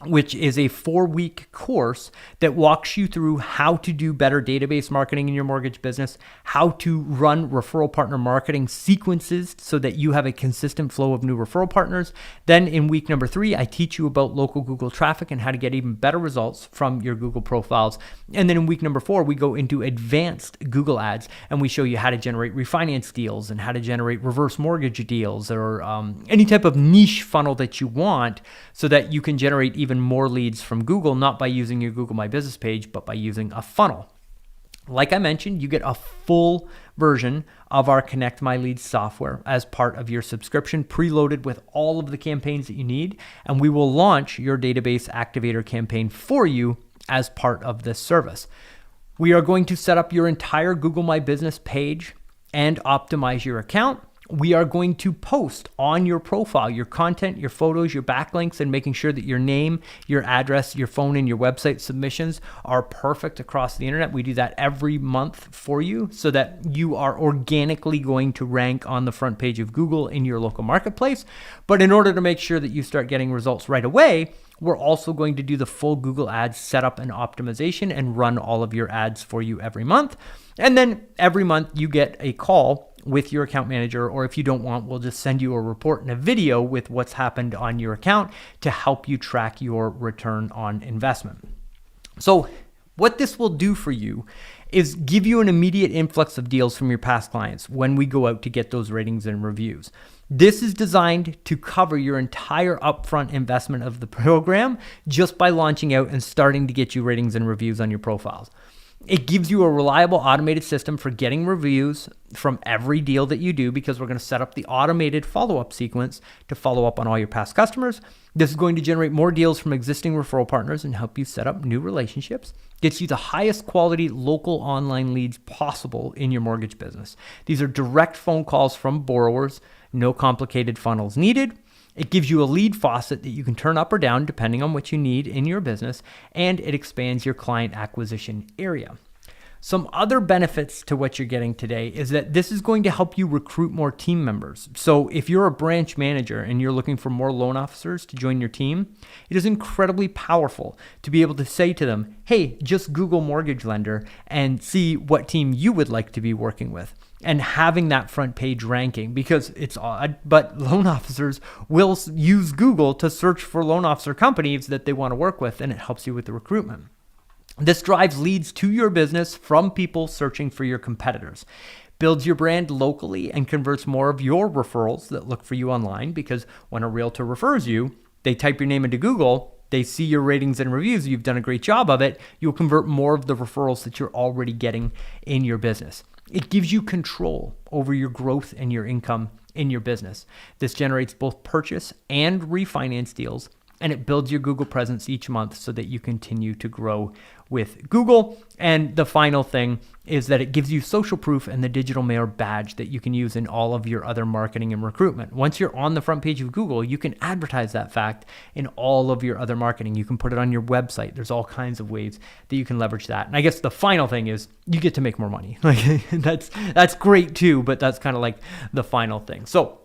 which is a 4-week course that walks you through how to do better database marketing in your mortgage business, how to run referral partner marketing sequences so that you have a consistent flow of new referral partners. Then in week number 3, I teach you about local Google traffic and how to get even better results from your Google profiles. And then in week number 4, we go into advanced Google ads and we show you how to generate refinance deals and how to generate reverse mortgage deals or any type of niche funnel that you want so that you can generate even more leads from Google, not by using your Google My Business page, but by using a funnel. Like I mentioned, you get a full version of our Connect My Leads software as part of your subscription, preloaded with all of the campaigns that you need, and we will launch your Database Activator campaign for you as part of this service. We are going to set up your entire Google My Business page and optimize your account. we are going to post on your profile your content, your photos, your backlinks, and making sure that your name, your address, your phone, and your website submissions are perfect across the internet. We do that every month for you so that you are organically going to rank on the front page of Google in your local marketplace. But in order to make sure that you start getting results right away, we're also going to do the full Google Ads setup and optimization and run all of your ads for you every month. And then every month you get a call with your account manager, or if you don't want, we'll just send you a report and a video with what's happened on your account to help you track your return on investment. So what this will do for you is give you an immediate influx of deals from your past clients when we go out to get those ratings and reviews. This is designed to cover your entire upfront investment of the program just by launching out and starting to get you ratings and reviews on your profiles. It gives you a reliable automated system for getting reviews from every deal that you do, because we're going to set up the automated follow-up sequence to follow up on all your past customers. This is going to generate more deals from existing referral partners and help you set up new relationships. Gets you the highest quality local online leads possible in your mortgage business. These are direct phone calls from borrowers, no complicated funnels needed. It gives you a lead faucet that you can turn up or down depending on what you need in your business, and it expands your client acquisition area. Some other benefits to what you're getting today is that this is going to help you recruit more team members. So if you're a branch manager and you're looking for more loan officers to join your team, it is incredibly powerful to be able to say to them, hey, just Google mortgage lender and see what team you would like to be working with. And having that front page ranking, because it's odd, but loan officers will use Google to search for loan officer companies that they want to work with, and it helps you with the recruitment. This drives leads to your business from people searching for your competitors. Builds your brand locally and converts more of your referrals that look for you online, because when a realtor refers you, they type your name into Google, they see your ratings and reviews, you've done a great job of it, you'll convert more of the referrals that you're already getting in your business. It gives you control over your growth and your income in your business. This generates both purchase and refinance deals, and it builds your Google presence each month so that you continue to grow with Google. And the final thing is that it gives you social proof and the digital mailer badge that you can use in all of your other marketing and recruitment. Once you're on the front page of Google, you can advertise that fact in all of your other marketing. You can put it on your website. There's all kinds of ways that you can leverage that. And I guess the final thing is you get to make more money. Like that's great too, but that's kind of like the final thing. So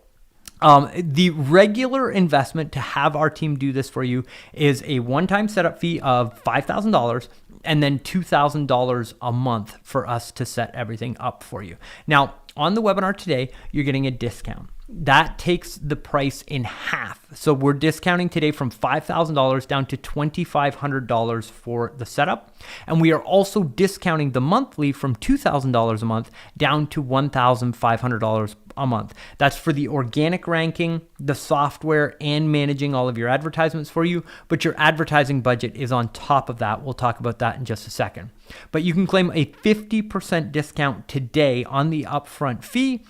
the regular investment to have our team do this for you is a one-time setup fee of $5,000 and then $2,000 a month for us to set everything up for you. Now, on the webinar today, you're getting a discount. That takes the price in half. So we're discounting today from $5,000 down to $2,500 for the setup. And we are also discounting the monthly from $2,000 a month down to $1,500 a month. That's for the organic ranking, the software, and managing all of your advertisements for you. But your advertising budget is on top of that. We'll talk about that in just a second. But you can claim a 50% discount today on the upfront fee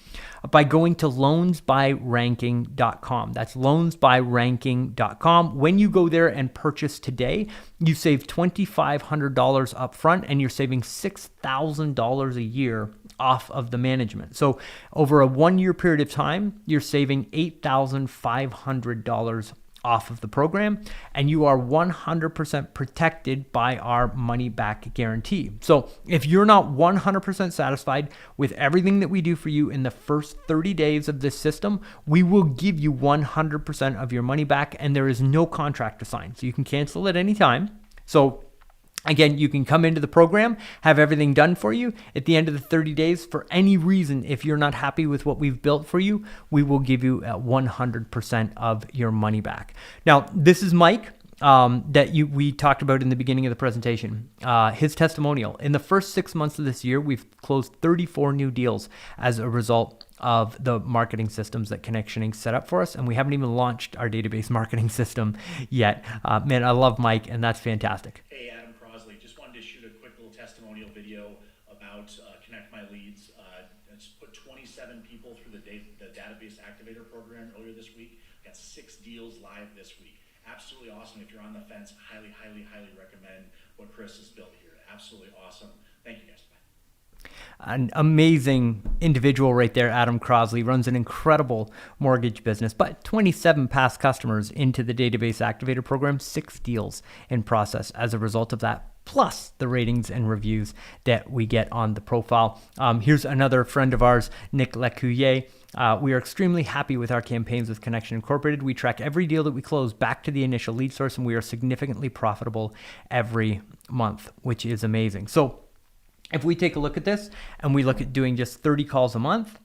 by going to loansbyranking.com. That's loansbyranking.com. When you go there and purchase today, you save $2,500 upfront, and you're saving $6,000 a year off of the management. So over a 1-year period of time, you're saving $8,500 off of the program, and you are 100% protected by our money back guarantee. So if you're not 100% satisfied with everything that we do for you in the first 30 days of this system, we will give you 100% of your money back, and there is no contract to sign. So you can cancel at any time. So again, you can come into the program, have everything done for you. At the end of the 30 days, for any reason, if you're not happy with what we've built for you, we will give you 100% of your money back. Now, this is Mike we talked about in the beginning of the presentation. His testimonial. In the first 6 months of this year, we've closed 34 new deals as a result of the marketing systems that Connectioning set up for us, and we haven't even launched our database marketing system yet. Man, I love Mike, and that's fantastic. Hey, Adam Crosley, just wanted to shoot a quick little testimonial video about Connect My Leads. I just put 27 people through the Database Activator program earlier this week. Got 6 deals live this week. Absolutely awesome. If you're on the fence, highly, highly, highly recommend what Chris has built here. Absolutely awesome. Thank you, guys. Bye. an amazing individual right there, Adam Crosley, runs an incredible mortgage business, but 27 past customers into the Database Activator program, 6 deals in process as a result of that, plus the ratings and reviews that we get on the profile. Here's another friend of ours, Nick Lecuyer. We are extremely happy with our campaigns with Connection Incorporated. We track every deal that we close back to the initial lead source, and we are significantly profitable every month, which is amazing. So if we take a look at this and we look at doing just 30 calls a month,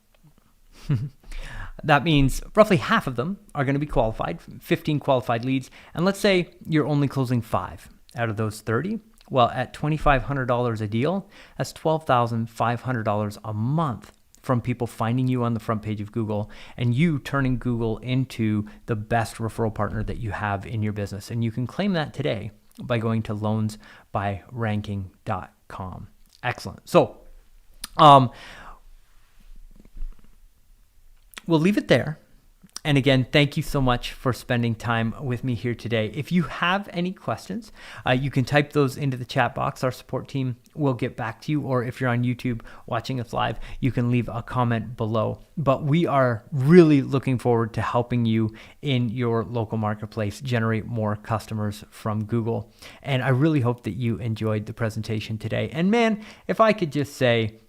that means roughly half of them are going to be qualified, 15 qualified leads. And let's say you're only closing 5 out of those 30. Well, at $2,500 a deal, that's $12,500 a month from people finding you on the front page of Google and you turning Google into the best referral partner that you have in your business. And you can claim that today by going to loansbyranking.com. Excellent. So we'll leave it there. And again, thank you so much for spending time with me here today. If you have any questions, you can type those into the chat box. Our support team will get back to you. Or if you're on YouTube watching us live, you can leave a comment below. But we are really looking forward to helping you in your local marketplace generate more customers from Google. And I really hope that you enjoyed the presentation today. And man, if I could just say,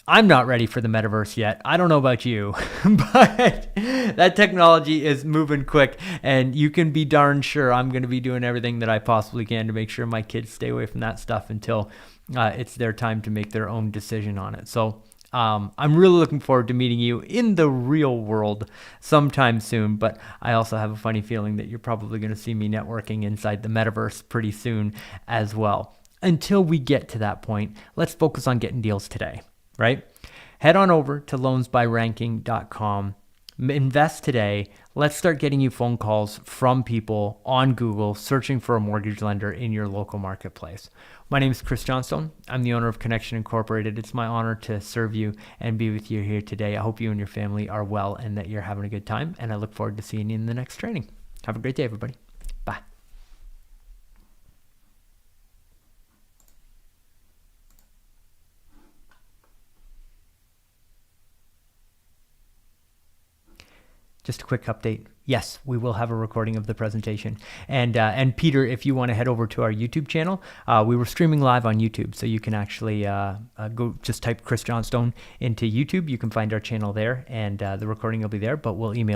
I'm not ready for the metaverse yet. I don't know about you, but that technology is moving quick, and you can be darn sure I'm going to be doing everything that I possibly can to make sure my kids stay away from that stuff until it's their time to make their own decision on it. So I'm really looking forward to meeting you in the real world sometime soon, but I also have a funny feeling that you're probably going to see me networking inside the metaverse pretty soon as well. Until we get to that point, let's focus on getting deals today. Right? Head on over to loansbyranking.com. Invest today. Let's start getting you phone calls from people on Google searching for a mortgage lender in your local marketplace. My name is Chris Johnstone. I'm the owner of Connection Incorporated. It's my honor to serve you and be with you here today. I hope you and your family are well and that you're having a good time, and I look forward to seeing you in the next training. Have a great day, everybody. Bye. Just a quick update. Yes, we will have a recording of the presentation. And Peter, if you want to head over to our YouTube channel, we were streaming live on YouTube, so you can actually go just type Chris Johnstone into YouTube. You can find our channel there, and the recording will be there, but we'll email